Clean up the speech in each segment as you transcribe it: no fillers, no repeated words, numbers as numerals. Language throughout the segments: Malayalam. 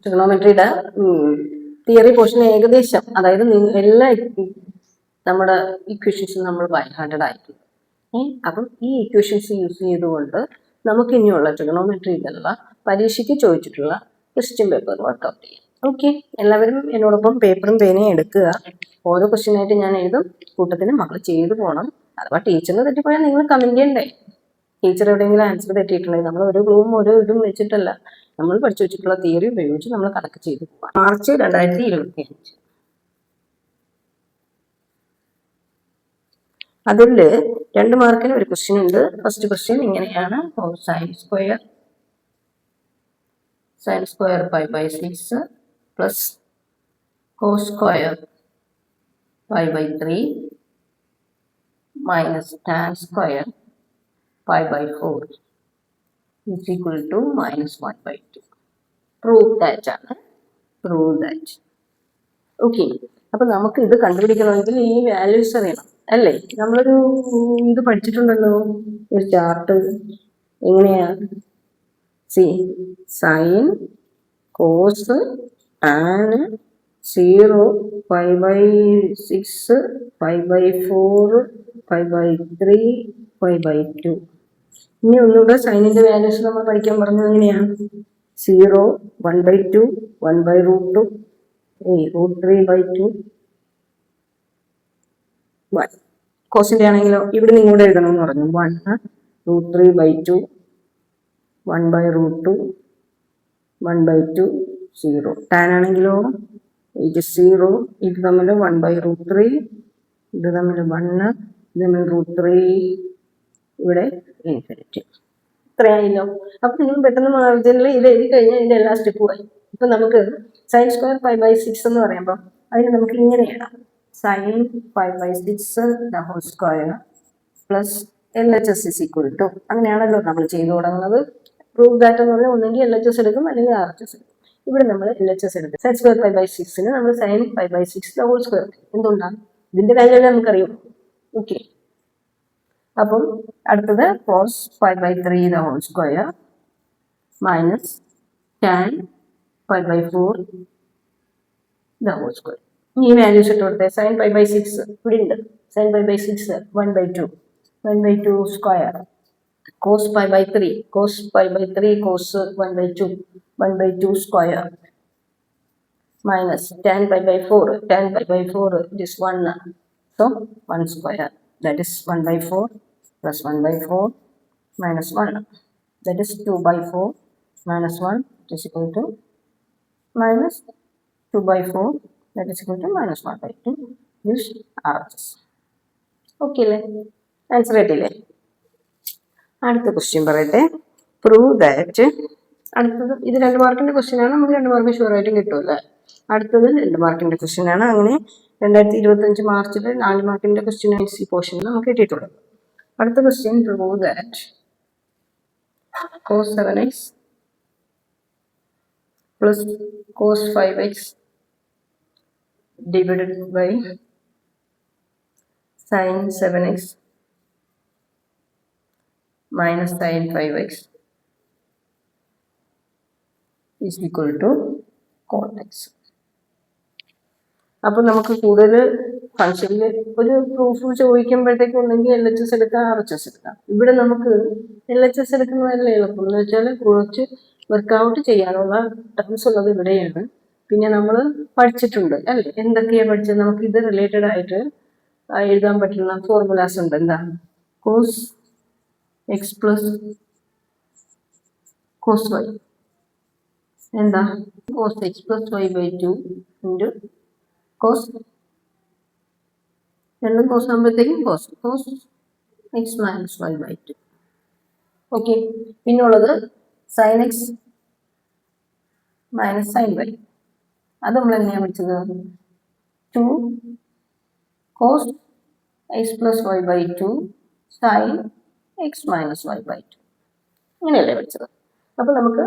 ട്രിഗണോമെട്രിയുടെ തിയറി പോർഷൻ ഏകദേശം, അതായത് എല്ലാ നമ്മുടെ ഇക്വേഷൻസും നമ്മൾ ബൈ ഹാർട്ടഡ് ആയിരിക്കും. അപ്പം ഈ ഇക്വേഷൻസ് യൂസ് ചെയ്തുകൊണ്ട് നമുക്ക് ഇനിയുള്ള ട്രിഗണോമെട്രിയിലുള്ള പരീക്ഷയ്ക്ക് ചോദിച്ചിട്ടുള്ള ക്വസ്റ്റ്യൻ പേപ്പർ വർക്ക്ഔട്ട് ചെയ്യാം. ഓക്കെ, എല്ലാവരും എന്നോടൊപ്പം പേപ്പറും പേനയും എടുക്കുക. ഓരോ ക്വസ്റ്റ്യനായിട്ട് ഞാൻ എഴുതും, കൂട്ടത്തിന് മക്കൾ ചെയ്തു പോകണം. അഥവാ ടീച്ചറിന് തെറ്റിപ്പോയാൽ നിങ്ങൾ കമന്റ് ചെയ്യണ്ടേ. ടീച്ചർ എവിടെയെങ്കിലും ആൻസർ തെറ്റിയിട്ടുണ്ടെങ്കിൽ നമ്മൾ ഒരു ഗ്ലൂവും ഓരോ ഇതും വെച്ചിട്ടല്ല, നമ്മൾ പഠിച്ചു വെച്ചിട്ടുള്ള തിയറി ഉപയോഗിച്ച് നമ്മൾ കണക്ക് ചെയ്തു പോകാം. മാർച്ച് 2025 അതിൽ 2 മാർക്കിന് ഒരു ക്വസ്റ്റ്യൻ ഉണ്ട്. ഫസ്റ്റ് ക്വസ്റ്റ്യൻ ഇങ്ങനെയാണ്: sin square π/6 plus cos square π/3 minus tan square π/4 is equal to -1/2. Prove that ആണ്. Prove that. ഓക്കെ, അപ്പൊ നമുക്ക് ഇത് കണ്ടുപിടിക്കണമെങ്കിൽ ഈ വാല്യൂസ് അറിയണം അല്ലേ. നമ്മളൊരു ഇത് പഠിച്ചിട്ടുണ്ടല്ലോ, ഒരു ചാർട്ട്. എങ്ങനെയാ? Sine, cos, tan, 0, π/6, π/4, π/3, π/2. ഇനി ഒന്നുകൂടെ സൈനിന്റെ വാല്യൂസ് നമ്മൾ പഠിക്കാൻ പറഞ്ഞു. എങ്ങനെയാണ്? 0, 1/2, 1/√2, √3/2, 1. കോസിന്റെ ആണെങ്കിലോ ഇവിടെ നിങ്ങോട്ട് എഴുതണമെന്ന് പറഞ്ഞു. 1, √3/2, 1/√2, 1/2, 0. ടാൻ ആണെങ്കിലോ ഇത് 0, ഇത് തമ്മിൽ 1/√3, ഇത് തമ്മിൽ 1, ഇത് തമ്മിൽ √3, ഇവിടെ ഇൻഫിനിറ്റി. ഇത്രയായില്ലോ. അപ്പൊ നിങ്ങൾ പെട്ടെന്ന് മാർജിനിൽ ഇത് എഴുതി കഴിഞ്ഞാൽ ഇതിന്റെ എല്ലാ സ്റ്റെപ്പും ആയി. ഇപ്പൊ നമുക്ക് sin square π/6 എന്ന് പറയുമ്പോൾ അതിന് നമുക്ക് ഇങ്ങനെ എഴുതാം: sin π/6 the whole square plus LHS is equal to. അങ്ങനെയാണല്ലോ നമ്മൾ ചെയ്തു തുടങ്ങുന്നത്. പ്രൂവ് ദാറ്റ് എന്ന് പറഞ്ഞാൽ ഒന്നെങ്കിൽ LHS എടുക്കും അല്ലെങ്കിൽ RHS എടുക്കും. ഇവിടെ നമ്മൾ LHS എടുക്കും. sin square π/6 നമ്മൾ sin π/6 the whole square. എന്തുകൊണ്ടാണ്? ഇതിന്റെ വാല്യൂ നമുക്കറിയും. ഓക്കെ, അപ്പം അടുത്തത് cos π/3 the whole square minus tan π/4 the whole square. ഈ വാല്യൂസ് ഇട്ട് കൊടുത്തേ. sin π/6 ഇവിടെ ഉണ്ട്. sin π/6 1/2 square. cos π/3 cos 1/2 square minus tan π/4 it is 1, so 1 square, that is 1/4 plus 1/4 minus 1, that is 2/4 minus 1, it is equal to minus 2/4, that is equal to minus 1/2. Use RHS. Okay അല്ലേ? ആൻസർ ആയിട്ടില്ലേ? അടുത്ത ക്വസ്റ്റ്യൻ പറയട്ടെ. Prove that. അടുത്തത് ഇത് 2 മാർക്കിന്റെ ക്വസ്റ്റ്യൻ ആണ്. നമുക്ക് 2 മാർക്ക് ഷുവർ ആയിട്ടും കിട്ടുമല്ലേ. അടുത്തത് 2 മാർക്കിന്റെ ക്വസ്റ്റ്യൻ ആണ്. അങ്ങനെ 2025 മാർച്ചിൽ 4 മാർക്കിന്റെ ക്വസ്റ്റ്യൻ ഈ പോർഷനിൽ നമുക്ക് കിട്ടിയിട്ടുള്ളത്. അടുത്ത question: prove that cos 7x plus cos 5x divided by sin 7x minus sin 5x is equal to cot x. അപ്പൊ നമുക്ക് കൂടുതൽ ഫംഗ്ഷനിൽ ഒരു പ്രൂഫ് ചോദിക്കുമ്പോഴത്തേക്ക് ഒന്നെങ്കിൽ LHS എടുക്കാം, RHS എടുക്കാം. ഇവിടെ നമുക്ക് LHS എടുക്കുന്നതല്ലേ എളുപ്പം. എന്ന് വെച്ചാൽ കുറച്ച് വർക്കൗട്ട് ചെയ്യാനുള്ള ടേംസ് ഉള്ളത് ഇവിടെയാണ്. പിന്നെ നമ്മൾ പഠിച്ചിട്ടുണ്ട് അല്ലേ, എന്തൊക്കെയാണ് പഠിച്ചത്? നമുക്ക് ഇത് റിലേറ്റഡ് ആയിട്ട് എഴുതാൻ പറ്റുന്ന ഫോർമുലാസ് ഉണ്ട്. എന്താണ്? cos x plus cos y. എന്താ? cos x plus y/2 into cos, രണ്ടും കോസ് ആകുമ്പോഴത്തേക്കും cos x minus y/2. Okay, പിന്നുള്ളത് sin x minus sin y. അത് നമ്മൾ എങ്ങനെയാണ് പഠിച്ചത്? 2 cos x plus y/2 sin x minus y/2. ഇങ്ങനെയല്ലേ പഠിച്ചത്? അപ്പൊ നമുക്ക്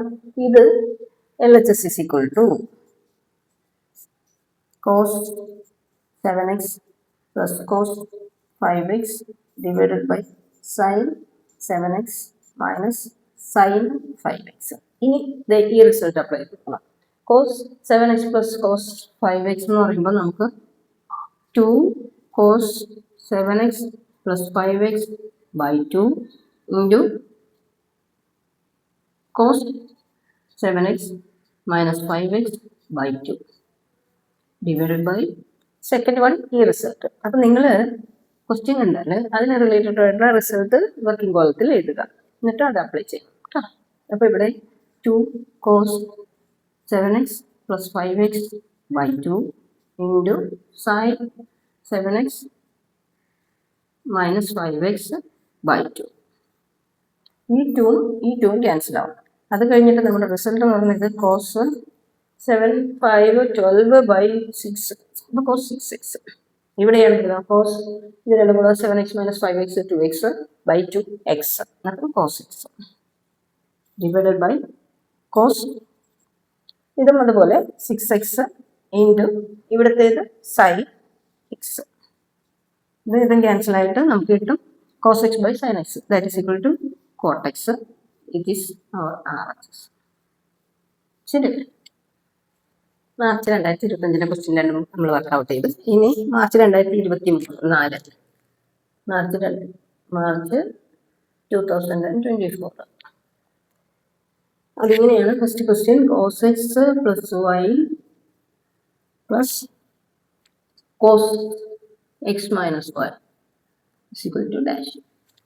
ഇത് LHS is equal to cos 7x plus cos 5x divided by sin 7x minus sin 5x. ഇനി ഈ റിസൾട്ട് അപ്ലൈ ചെയ്യണം. Cos 7x plus cos 5x എന്ന് പറയുമ്പോൾ നമുക്ക് 2 cos 7x plus 5x by 2 into cos 7x minus 5x by 2 divided by second one ഈ റിസൾട്ട്. അപ്പം നിങ്ങൾ ക്വസ്റ്റ്യൻ കണ്ടാൽ അതിന് റിലേറ്റഡ് ആയിട്ടുള്ള റിസൾട്ട് വർക്കിംഗ് കോളത്തിൽ എഴുതുക, എന്നിട്ട് അത് അപ്ലൈ ചെയ്യും കേട്ടോ. അപ്പോൾ ഇവിടെ 2 cos 7x plus 5x by 2 into sine 7x minus 5x by 2. ഈ ടൂവും ക്യാൻസൽ ആവും. അത് കഴിഞ്ഞിട്ട് നമ്മുടെ റിസൾട്ട് എന്ന് പറയുന്നത് കോസ് 7 5 12 ബൈ 6. അപ്പോൾ കോസ് 6x ഇവിടെയാണ് കോസ് ഇത് രണ്ടും കൂടെ 7x minus 5x 2x by 2x അപ്പം cos x divided by cos ഇതും അതുപോലെ 6x ഇൻറ്റു ഇവിടത്തേത് സൈൻ എക്സ്. ഇതും ക്യാൻസൽ ആയിട്ട് നമുക്ക് കിട്ടും cos x by sine x that is equal to cot x. It is our RHS. ശരി, മാർച്ച് 2025 ക്വസ്റ്റ്യൻ രണ്ടും നമ്മൾ വർക്കൗട്ട് ചെയ്തു. ഇനി മാർച്ച് 2024 മാർച്ച് 2024 അതിങ്ങനെയാണ്. First question cos x plus y plus cos x minus y equal to dash.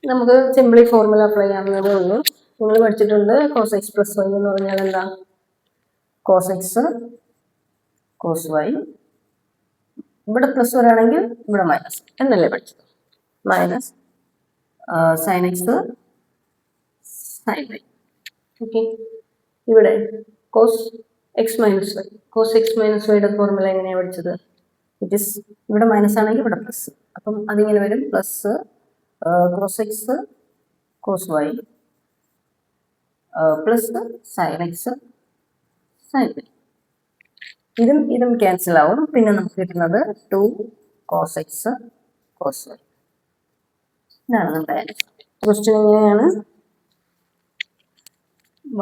നമുക്ക് സിംപ്ലി ഫോർമുല അപ്ലൈ ചെയ്യാവുന്നതേ ഉള്ളൂ. നിങ്ങൾ പഠിച്ചിട്ടുണ്ട് കോസ് എക്സ് പ്ലസ് വൈ എന്ന് പറഞ്ഞാൽ എന്താ? കോസ് എക്സ് കോസ് വൈ, ഇവിടെ പ്ലസ് വരാണെങ്കിൽ ഇവിടെ മൈനസ് എന്നല്ലേ പഠിച്ചത്. Minus sine x sine y. Okay, ഇവിടെ cos x minus y, cos x minus വൈയുടെ ഫോർമുല എങ്ങനെയാണ് പഠിച്ചത്? ഇറ്റ് ഇസ് ഇവിടെ മൈനസ് ആണെങ്കിൽ ഇവിടെ പ്ലസ്, അപ്പം അതിങ്ങനെ വരും plus cos x cos y plus sine x sine y. ഇതും ക്യാൻസൽ ആവും. പിന്നെ നമുക്ക് കിട്ടുന്നത് 2 കോസ് എക്സ് കോസ് വൈ. ഇതാണ് നമ്മുടെ ആൻസർ. ക്വസ്റ്റ്യൻ എങ്ങനെയാണ്?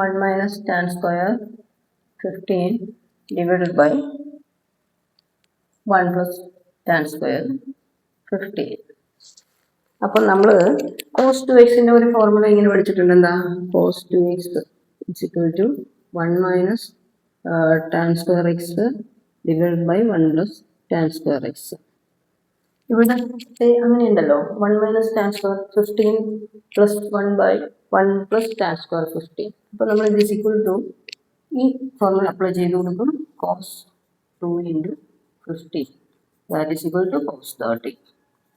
1 minus tan square 15 divided by 1 plus tan square 15. അപ്പം നമ്മൾ കോസ് 2x ഒരു ഫോർമുല ഇങ്ങനെ പഠിച്ചിട്ടുണ്ട്. എന്താ? Cos 2x is equal to 1 minus tan square x divide by 1 plus tan square x. ഇവിടെ അങ്ങനെയുണ്ടല്ലോ, 1 minus tan square 15 plus 1 by 1 plus tan square 15. അപ്പോൾ നമ്മൾ ഇത് ഈസ് ഈക്വൽ ടു ഈ ഫോർമുല അപ്ലൈ ചെയ്ത് കൊടുക്കും. Cos 2 into 15 that is equal to cos 30.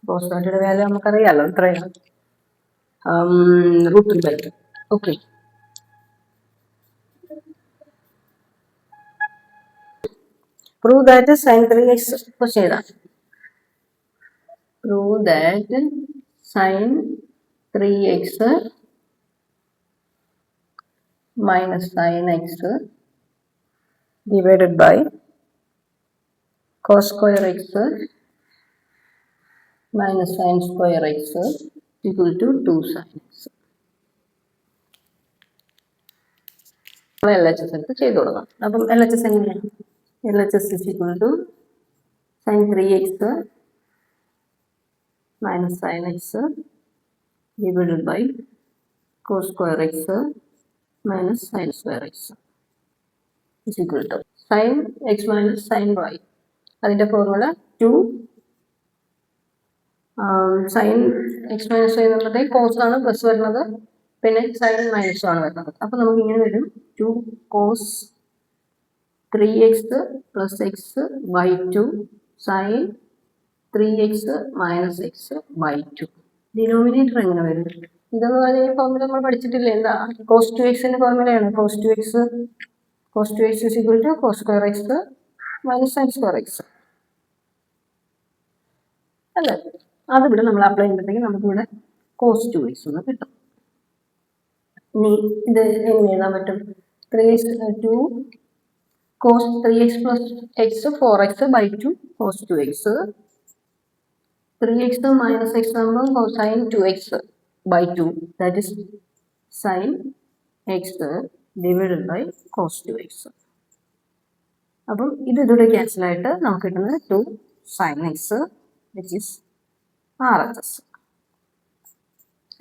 Cos 30യുടെ വാല്യൂ നമുക്കറിയാമല്ലോ, എത്രയാണ്? √3/2. Okay, prove that sin 3x question ഏതാ? Prove that sin 3x minus sin x divided by cos square x minus sin square x equal to 2 sin x. LHS എടുത്ത് ചെയ്ത് കൊടുക്കാം. അപ്പം LHS എങ്ങനെയാണ്? LHS is equal to sin 3x minus sin x divided by cos square x minus sin square x is equal to sin x minus sin y. അതിൻ്റെ formula 2 sin x minus y എന്നുള്ളത് കോസ് ആണ്, പ്ലസ് വരുന്നത്, പിന്നെ സൈൻ മൈനസ് ആണ് വരുന്നത്. അപ്പം നമുക്ക് ഇങ്ങനെ വരും 2 cos 3x plus x by 2 sine 3x minus x by 2. Denominator എങ്ങനെ വരും? ഇതെന്ന് പറഞ്ഞാൽ ഫോർമുല നമ്മൾ പഠിച്ചിട്ടില്ല. എന്താ? കോസ് 2x ഫോർമുലയാണ്. Cos 2x is equal to cos square x minus sine square x അല്ലേ? അതിവിടെ നമ്മൾ അപ്ലൈ ചെയ്യുമ്പോഴത്തേക്കും നമുക്കിവിടെ കോസ് 2x എന്ന് കിട്ടും. ഇനി ഇത് എങ്ങനെ എഴുതാൻ പറ്റും? 3x 2 cos 3x plus x 4x by 2 cos 2x 3x minus x ആകുമ്പോൾ cosine 2x by 2 that is sin x divided by cos 2x. അപ്പം ഇതോടെ ക്യാൻസൽ ആയിട്ട് നമുക്ക് കിട്ടുന്നത് 2 sin x which is RHS.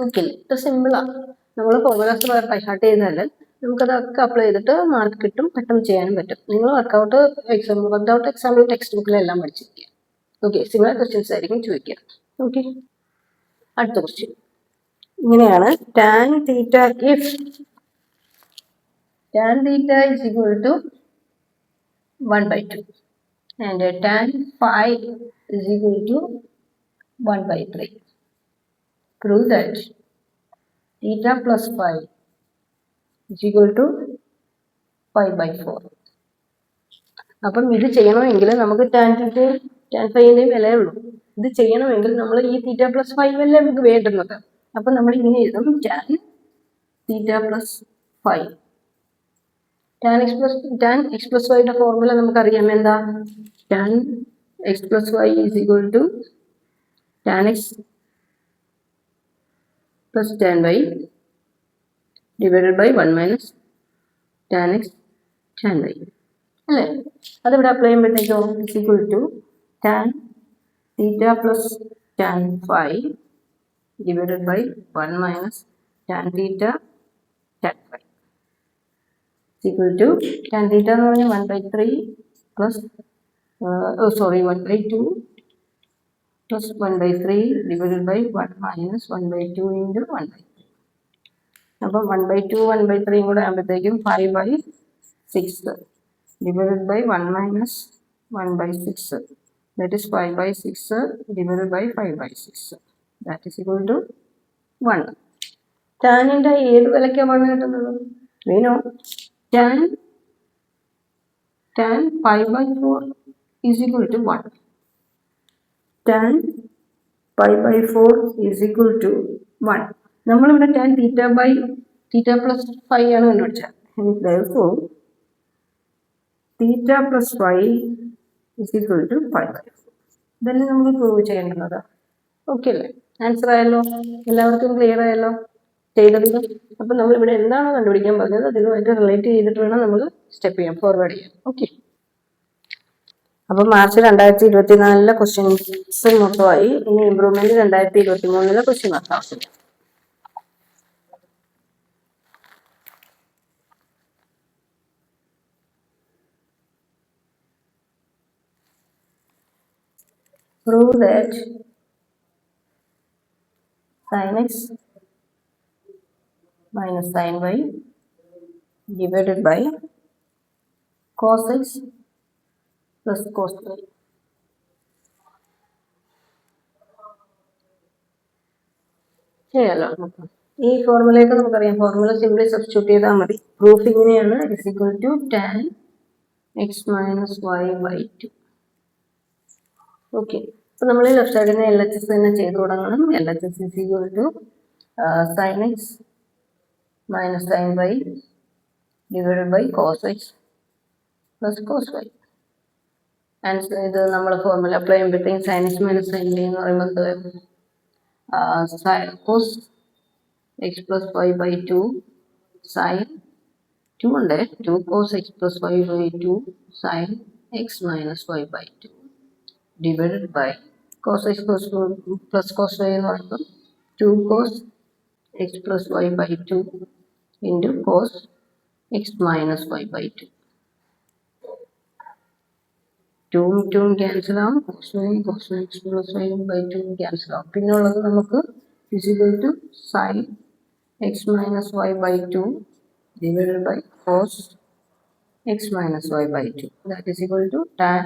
Okay, ഇത് സിമ്പിളാണ്. നമ്മൾ ഫോർമുലാസ് ബൈഹാർട്ട് ചെയ്യുന്നതല്ല, നമുക്കതൊക്കെ അപ്ലൈ ചെയ്തിട്ട് മാർക്ക് കിട്ടും, പെട്ടെന്ന് ചെയ്യാനും പറ്റും. നിങ്ങൾ വർക്കൗട്ട് എക്സാമ്പിൾ ടെക്സ്റ്റ് ബുക്കിലെല്ലാം പഠിച്ചിരിക്കുക. ഓക്കെ, സിമിലർ ക്വസ്റ്റ്യൻസ് ആയിരിക്കും ചോദിക്കുക. ഓക്കെ, അടുത്ത ക്വസ്റ്റ്യൻ ഇങ്ങനെയാണ്. tan theta if tan theta is equal to 1/2 and tan phi is equal to 1/3. Prove that theta plus phi is equal to pi/4. അപ്പം ഇത് ചെയ്യണമെങ്കിൽ നമുക്ക് tan തീറ്റയും tan ഫൈൻ്റെയും വിലയേ ഉള്ളൂ. ഇത് ചെയ്യണമെങ്കിൽ നമ്മൾ ഈ തീറ്റ പ്ലസ് ഫൈവ് അല്ലേ നമുക്ക് വേണ്ടുന്നത്. അപ്പം നമ്മൾ ഇങ്ങനെ എഴുതും tan theta plus five. tan x plus y യുടെ ഫോർമുല നമുക്കറിയാം. എന്താ? tan x plus y is equal to tan x plus tan y divided by 1 minus tan x tan y. അല്ലേ? അതിവിടെ apply ചെയ്യുമ്പോഴത്തേക്കോ is equal to tan theta plus tan phi divided by 1 minus tan theta tan phi is equal to tan theta എന്ന് പറഞ്ഞാൽ 1/3 plus 1/2 plus 1/3 divided by 1 minus 1/2 into 1/3. അപ്പം 1/2 1/3 കൂടെ ആകുമ്പോഴത്തേക്കും 5/6 divided by 1 minus 1/6, that is 5/6 divided by 5/6, that is equal to 1. ടാനിൻ്റെ ഏത് വിലയ്ക്കാണ് 1 കിട്ടുന്നത്? We know tan pi/4 is equal to 1. tan pi/4 is equal to 1. നമ്മളിവിടെ tan theta plus phi ആണ് കണ്ടുപിടിച്ചത്. Therefore theta plus phi is equal to pi/4. ഇതല്ലേ നമ്മൾ പ്രൂവ് ചെയ്യേണ്ടത്. ഓക്കെ അല്ലേ? ആൻസർ ആയല്ലോ? എല്ലാവർക്കും ക്ലിയർ ആയല്ലോ ചെയ്തത്? അപ്പം നമ്മളിവിടെ എന്താണ് കണ്ടുപിടിക്കാൻ പറഞ്ഞത് അതുമായിട്ട് റിലേറ്റ് ചെയ്തിട്ട് വേണം നമ്മൾ സ്റ്റെപ്പ് ചെയ്യാൻ, ഫോർവേഡ് ചെയ്യാൻ. ഓക്കെ, അപ്പം മാർച്ച് 2024 ക്വസ്റ്റ്യൻസ് മൊത്തമായി. ഇനി ഇംപ്രൂവ്മെന്റ് 2023 ക്വസ്റ്റ്യൻ നോക്കാം. Prove that sin x minus sin y divided by cos x plus cos y. ചെയ്യാലോ നമുക്ക്. ഈ ഫോർമുലയൊക്കെ നമുക്കറിയാം. ഫോർമുല സിംപ്ലി സബ്സ്റ്റിറ്റ്യൂട്ട് ചെയ്താൽ മതി. പ്രൂഫ് ഇങ്ങനെയാണ്. Is equal to tan x minus y by 2. Okay, അപ്പൊ നമ്മൾ ലെഫ്റ്റ് സൈഡിന് LHS തന്നെ ചെയ്ത് തുടങ്ങണം. LHS is equal to sin x minus sin y divided by cos x plus cos y. Answer ഇത് നമ്മൾ ഫോർമുല അപ്ലൈ ചെയ്യുമ്പോഴത്തേക്കും sin x minus sin y എന്ന് പറയുമ്പോൾ cos x plus y by 2 sin 2 ഉണ്ട് 2 cos x plus y by 2 sin x minus y by 2 divided by cos x plus cos y എന്ന് പറയുമ്പോൾ 2 cos x plus y by 2 into cos x minus y by 2. 2 cancel ആവും. cos x plus y by 2 cancel ആവും. പിന്നെ ഉള്ളത് നമുക്ക് is equal to sin x minus y by 2 divided by cos x minus y by 2, that is equal to tan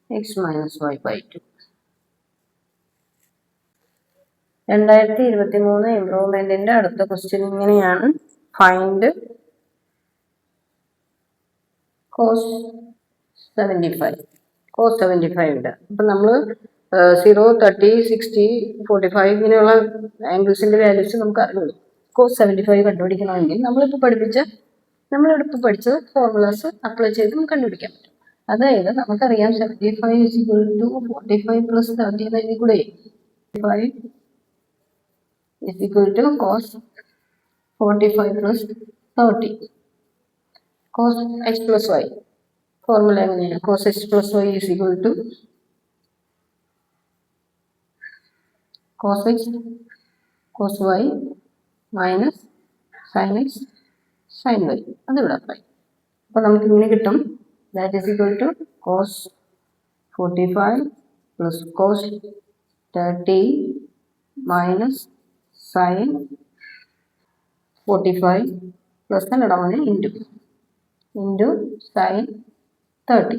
x minus y by 2. 2023 ഇംപ്രൂവ്മെന്റിന്റെ അടുത്ത ക്വസ്റ്റ്യൻ ഇങ്ങനെയാണ്. Find cos 75. cos 75 ഉണ്ട്. അപ്പം നമ്മൾ 0, 30, 60, 45 ഇങ്ങനെയുള്ള ആംഗിൾസിന്റെ വാല്യൂസ് നമുക്ക് അറിയുള്ളൂ. cos 75 കണ്ടുപിടിക്കണമെങ്കിൽ നമ്മളിപ്പോൾ പഠിച്ച ഫോർമുലാസ് അപ്ലൈ ചെയ്ത് നമുക്ക് കണ്ടുപിടിക്കാൻ പറ്റും. അതായത് നമുക്കറിയാം 75 is equal to 45 plus 30 എന്ന് എഴുതി കൂടെ. 5 is equal to cos 45 plus 30 cos x plus y. Formula എങ്ങനെയാണ്? cos x plus y is equal to cos x cos y minus sin x sin y. അത് ഇവിടെ അപ്ലൈ. അപ്പോൾ നമുക്ക് ഇങ്ങനെ കിട്ടും, that is equal to cos 45 plus cos 30 minus sin 45 plus ഇടമാണ് ഇൻറ്റു sin 30.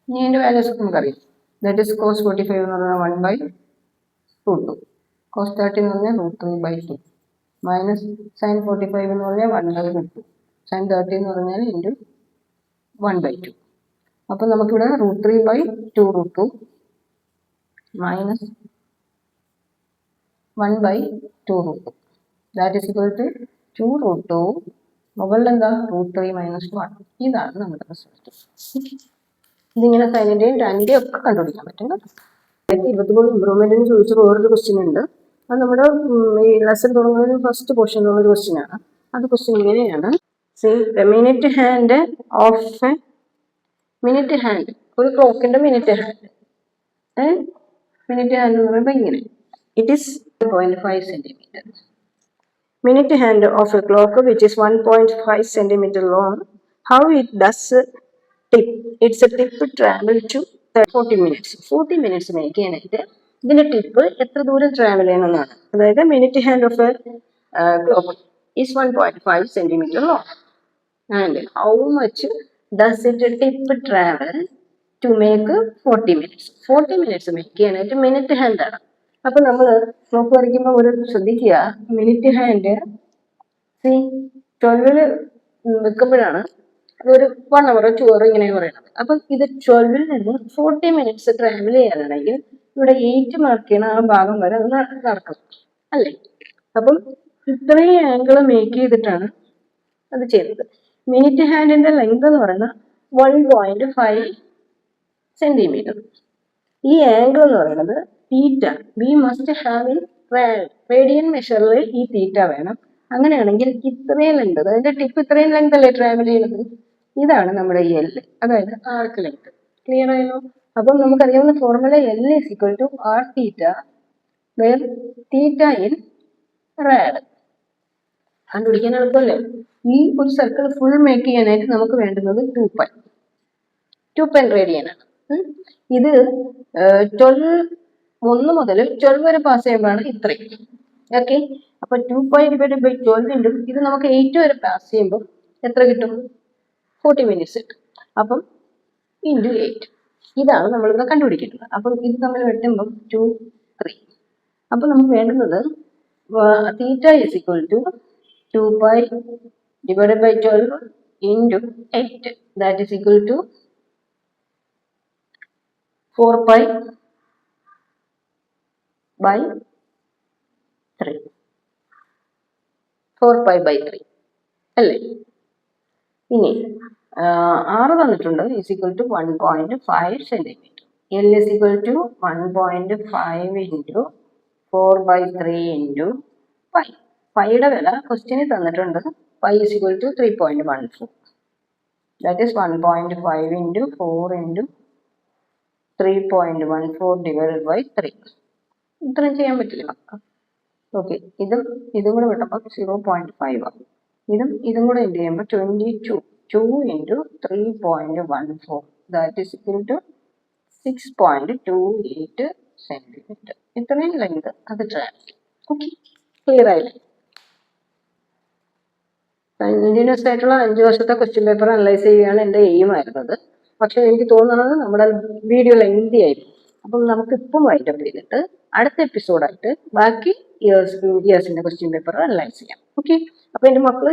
ഇനി അതിൻ്റെ വാല്യൂസ് നമുക്കറിയാം. ദാറ്റ് ഈസ് cos 45 എന്ന് പറഞ്ഞാൽ 1/√2, cos 30 എന്ന് പറഞ്ഞാൽ √3/2 മൈനസ് sin 45 എന്ന് പറഞ്ഞാൽ 1/√2, sin 30 എന്ന് പറഞ്ഞാൽ ഇൻറ്റു 1/2. അപ്പോൾ നമുക്കിവിടെ √3/2√2 minus 1/2√2 that is equal to 2√2 മുകളിൽ എന്താ √3 മൈനസ് 1. ഇതാണ് നമ്മുടെ റിസൾട്ട്. ഇതിങ്ങനെ സൈനിൻ്റെയും ടാനിൻ്റെയും ഒക്കെ കണ്ടുപിടിക്കാൻ പറ്റും. 2023 ഇംപ്രൂവ്മെൻറ്റിന് ചോദിച്ച വേറൊരു ക്വസ്റ്റ്യൻ ഉണ്ട്. അത് നമ്മുടെ ഈ ലെസൺ തുടങ്ങുന്നതിന് ഫസ്റ്റ് പോർഷനുള്ള ഒരു ക്വസ്റ്റ്യൻ ആണ്. അത് ക്വസ്റ്റ്യൻ ഇങ്ങനെയാണ്. Minute hand of minute hand, ഒരു ക്ലോക്കിന്റെ മിനിറ്റ് ഹാൻഡ്. മിനിറ്റ് ഹാൻഡ് എന്ന് പറയുമ്പോൾ ഇങ്ങനെ, it is 1.5 centimetre. Minute hand of a clock which is 1.5 centimetre long. How it does tip its a tip travel to 40 minutes. 40 minutes make ചെയ്യാനായിട്ട് ഇതിന്റെ ടിപ്പ് എത്ര ദൂരം ട്രാവൽ ചെയ്യണമെന്നാണ്. അതായത് minute hand of a clock is 1.5 centimetre long and how much does it tip travel to make 40 minutes. 40 minutes make ചെയ്യാനായിട്ട് മിനിറ്റ് ഹാൻഡ് ആണ്. അപ്പൊ നമ്മൾ ക്ലോക്ക് വരയ്ക്കുമ്പോൾ ഒരു ശ്രദ്ധിക്കുക, മിനിറ്റ് ഹാൻഡ് 12 വെക്കുമ്പോഴാണ് ഒരു 1 hour 2 hour ഇങ്ങനെ പറയുന്നത്. അപ്പം ഇത് 12 നിന്ന് 40 minutes ട്രാവൽ ചെയ്യാനാണെങ്കിൽ ഇവിടെ 8 മാർക്ക് ചെയ്യണ ആ ഭാഗം വരെ അത് നടക്കണം അല്ലേ? അപ്പം ഇത്രയും ആംഗിൾ മേക്ക് ചെയ്തിട്ടാണ് അത് ചെയ്യുന്നത്. മിനിറ്റ് ഹാൻഡിന്റെ ലെങ്ത് എന്ന് പറയുന്നത് 1.5 സെന്റിമീറ്റർ. ഈ ആംഗിൾ എന്ന് പറയുന്നത് theta. We must have in radian മെഷറിൽ ഈ തീറ്റ വേണം. അങ്ങനെയാണെങ്കിൽ ഇത്രയും ലെങ്ത്, അതിന്റെ ടിപ്പ് ഇത്രയും ലെങ്ത് അല്ലേ ട്രാവൽ ചെയ്യുന്നത്. ഇതാണ് നമ്മുടെ എൽ, അതായത് ആർക്ക് ലെങ്ത്. ക്ലിയർ ആയല്ലോ? അപ്പം നമുക്കറിയാവുന്ന formula L is equal to r theta where theta in rad. കണ്ടുപിടിക്കാൻ എളുപ്പമല്ലേ? ഈ ഒരു സർക്കിൾ ഫുൾ മേക്ക് ചെയ്യാനായിട്ട് നമുക്ക് വേണ്ടുന്നത് 2π റേഡിയൻ ആണ്. ഇത് 1 മുതൽ 12 വരെ പാസ് ചെയ്യുമ്പോഴാണ് ഇത്രയും. ഓക്കെ, അപ്പൊ 2π ഡിവൈഡഡ് ബൈ 12 ഇൻറ്റു ഇത് നമുക്ക് 8 വരെ പാസ് ചെയ്യുമ്പോൾ എത്ര കിട്ടും? 40 മിനിറ്റ്സ് കിട്ടും. അപ്പം ഇൻറ്റു 8 ഇതാണ് നമ്മളിവിടെ കണ്ടുപിടിക്കേണ്ടത്. അപ്പം ഇത് നമ്മൾ വെട്ടുമ്പോൾ 2, 3. അപ്പം നമുക്ക് വേണ്ടുന്നത് theta is equal to 2π divided by 12 into 8, that is equal to 4π by 3. 4π by 3 അല്ലേ? ഇനി R തന്നിട്ടുണ്ട് is equal to 1.5 centimetre. L is equal to 1.5 into 4/3 into π. പൈയുടെ വില ക്വസ്റ്റ്യനിൽ തന്നിട്ടുണ്ട്. Pi is equal to 3.14. That is 1.5 into 4 into 3.14 divided by 3. ഇത്രയും ചെയ്യാൻ പറ്റില്ല നമുക്ക്. ഓക്കെ, ഇതും കൂടെ വിട്ടപ്പോൾ 0.5 ആകും. ഇതും കൂടെ എന്ത് ചെയ്യുമ്പോൾ 2 into 3.14. That is equal to 6.28 centimetre. ഇത്രയും ലെങ്ത് അത് ട്രാവൽ. ഓക്കെ, ക്ലിയർ ആയില്ലേ? കണ്ടിന്യൂസ് ആയിട്ടുള്ള 5 വർഷത്തെ ക്വസ്റ്റ്യൻ പേപ്പർ അനലൈസ് ചെയ്യുകയാണ് എൻ്റെ എയിം ആയിരുന്നത്. പക്ഷെ എനിക്ക് തോന്നുന്നത് നമ്മുടെ വീഡിയോ ലെങ്തി ആയിരിക്കും. അപ്പം നമുക്ക് ഇപ്പം വൈൻഡപ്പ് ചെയ്തിട്ട് അടുത്ത എപ്പിസോഡായിട്ട് ബാക്കി ഇയേഴ്സിന്റെ ക്വസ്റ്റ്യൻ പേപ്പർ അനലൈസ് ചെയ്യാം. ഓക്കെ, അപ്പൊ എൻ്റെ മക്കള്